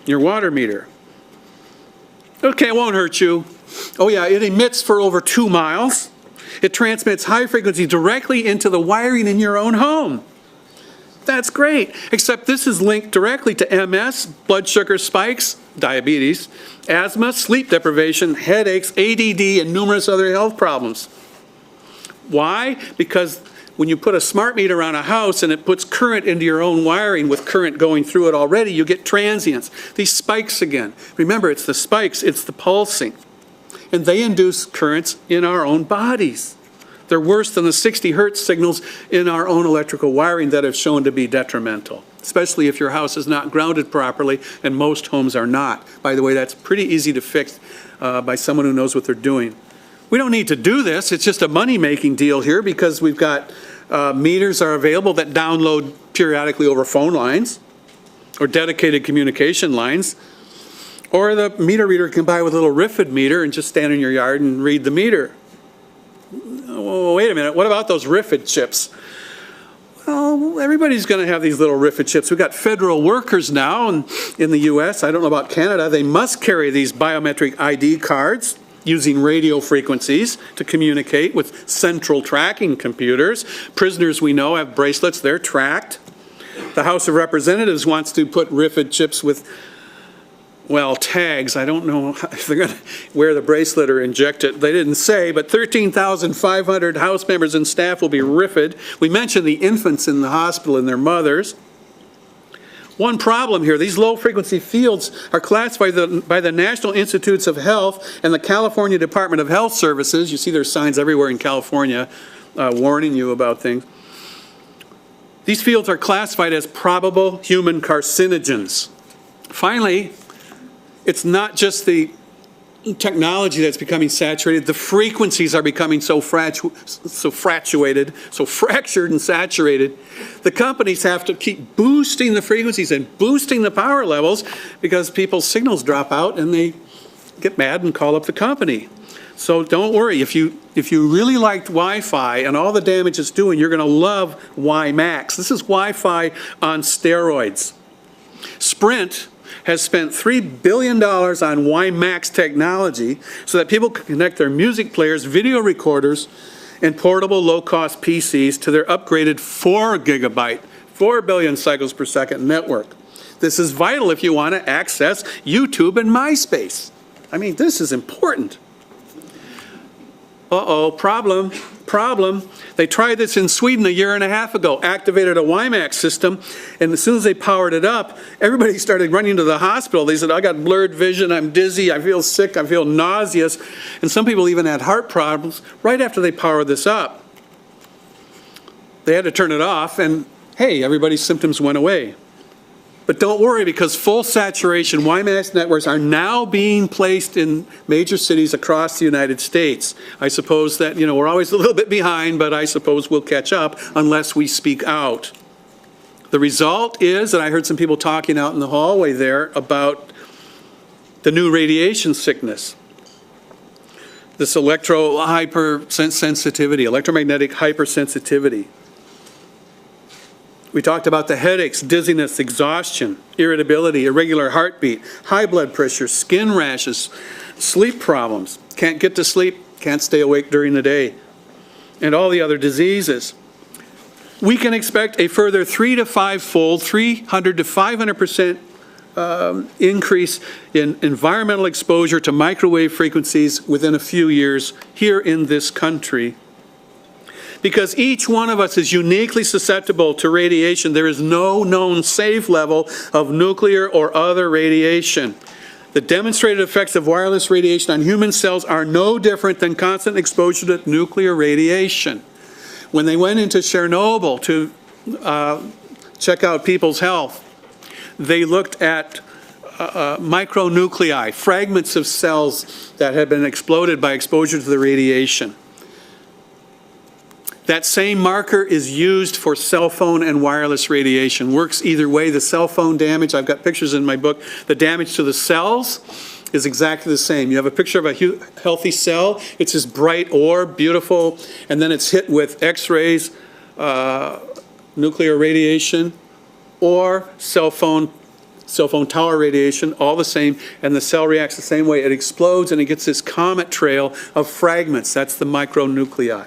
your water meter. Okay, it won't hurt you. Oh yeah, it emits for over 2 miles. It transmits high frequency directly into the wiring in your own home. That's great, except this is linked directly to MS, blood sugar spikes, diabetes, asthma, sleep deprivation, headaches, ADD, and numerous other health problems. Why? Because when you put a smart meter on a house and it puts current into your own wiring with current going through it already, you get transients. These spikes again. Remember, it's the spikes, it's the pulsing. And they induce currents in our own bodies. They're worse than the 60 hertz signals in our own electrical wiring that have shown to be detrimental, especially if your house is not grounded properly, and most homes are not. By the way, that's pretty easy to fix by someone who knows what they're doing. We don't need to do this. It's just a money-making deal here because we've got meters are available that download periodically over phone lines or dedicated communication lines. Or the meter reader can buy with a little riffid meter and just stand in your yard and read the meter. Oh, wait a minute, what about those riffid chips? Well, everybody's going to have these little riffid chips. We've got federal workers now in the U.S., I don't know about Canada, they must carry these biometric ID cards using radio frequencies to communicate with central tracking computers. Prisoners we know have bracelets, they're tracked. The House of Representatives wants to put riffid chips with tags. I don't know if they're going to wear the bracelet or inject it. They didn't say, but 13,500 House members and staff will be riffed. We mentioned the infants in the hospital and their mothers. One problem here, these low-frequency fields are classified by the National Institutes of Health and the California Department of Health Services. You see there's signs everywhere in California warning you about things. These fields are classified as probable human carcinogens. Finally, it's not just the technology that's becoming saturated. The frequencies are becoming so fractured and saturated. The companies have to keep boosting the frequencies and boosting the power levels because people's signals drop out and they get mad and call up the company. So don't worry. If you really liked Wi-Fi and all the damage it's doing, you're going to love WiMAX. This is Wi-Fi on steroids. Sprint has spent $3 billion on WiMAX technology so that people can connect their music players, video recorders, and portable low-cost PCs to their upgraded 4 gigabyte, 4 billion cycles per second network. This is vital if you want to access YouTube and MySpace. I mean, this is important. Uh-oh, problem. They tried this in Sweden a year and a half ago, activated a WiMAX system, and as soon as they powered it up, everybody started running to the hospital. They said, I got blurred vision, I'm dizzy, I feel sick, I feel nauseous, and some people even had heart problems right after they powered this up. They had to turn it off, and hey, everybody's symptoms went away. But don't worry, because full saturation WiMAX networks are now being placed in major cities across the United States. I suppose that, we're always a little bit behind, but I suppose we'll catch up unless we speak out. The result is, and I heard some people talking out in the hallway there about the new radiation sickness. This electromagnetic hypersensitivity. We talked about the headaches, dizziness, exhaustion, irritability, irregular heartbeat, high blood pressure, skin rashes, sleep problems, can't get to sleep, can't stay awake during the day, and all the other diseases. We can expect a further 3 to 5-fold, 300 to 500% increase in environmental exposure to microwave frequencies within a few years here in this country. Because each one of us is uniquely susceptible to radiation. There is no known safe level of nuclear or other radiation. The demonstrated effects of wireless radiation on human cells are no different than constant exposure to nuclear radiation. When they went into Chernobyl to check out people's health, they looked at micronuclei, fragments of cells that had been exploded by exposure to the radiation. That same marker is used for cell phone and wireless radiation. Works either way. The cell phone damage, I've got pictures in my book, the damage to the cells is exactly the same. You have a picture of a healthy cell. It's this bright orb, beautiful, and then it's hit with X-rays, nuclear radiation, or cell phone tower radiation, all the same, and the cell reacts the same way. It explodes and it gets this comet trail of fragments. That's the micronuclei.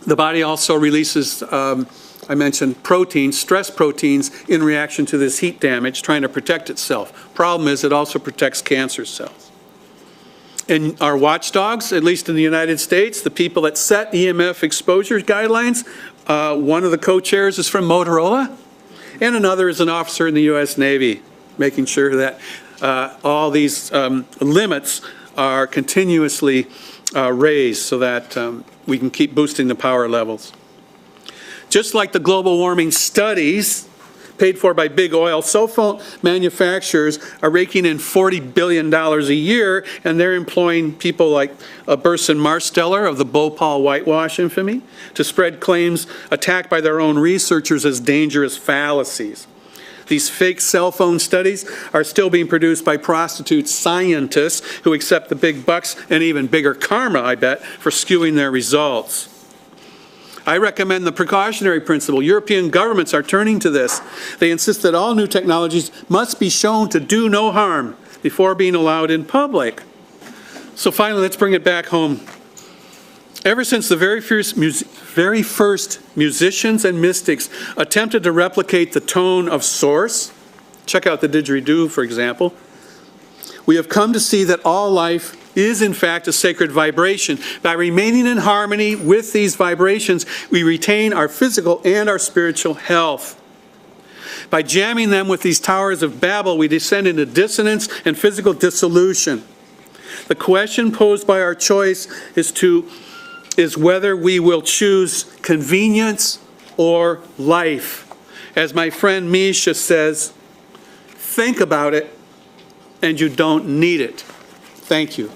The body also releases, I mentioned, proteins, stress proteins, in reaction to this heat damage, trying to protect itself. Problem is, it also protects cancer cells. And our watchdogs, at least in the United States, the people that set EMF exposure guidelines, one of the co-chairs is from Motorola, and another is an officer in the U.S. Navy, making sure that all these limits are continuously raised so that we can keep boosting the power levels. Just like the global warming studies paid for by big oil, cell phone manufacturers are raking in $40 billion a year, and they're employing people like Burson Marsteller of the Bhopal whitewash infamy to spread claims attacked by their own researchers as dangerous fallacies. These fake cell phone studies are still being produced by prostitute scientists who accept the big bucks and even bigger karma, I bet, for skewing their results. I recommend the precautionary principle. European governments are turning to this. They insist that all new technologies must be shown to do no harm before being allowed in public. So finally, let's bring it back home. Ever since the very first musicians and mystics attempted to replicate the tone of source, check out the didgeridoo, for example, we have come to see that all life is in fact a sacred vibration. By remaining in harmony with these vibrations, we retain our physical and our spiritual health. By jamming them with these towers of Babel, we descend into dissonance and physical dissolution. The question posed by our choice is whether we will choose convenience or life. As my friend Misha says, think about it and you don't need it. Thank you.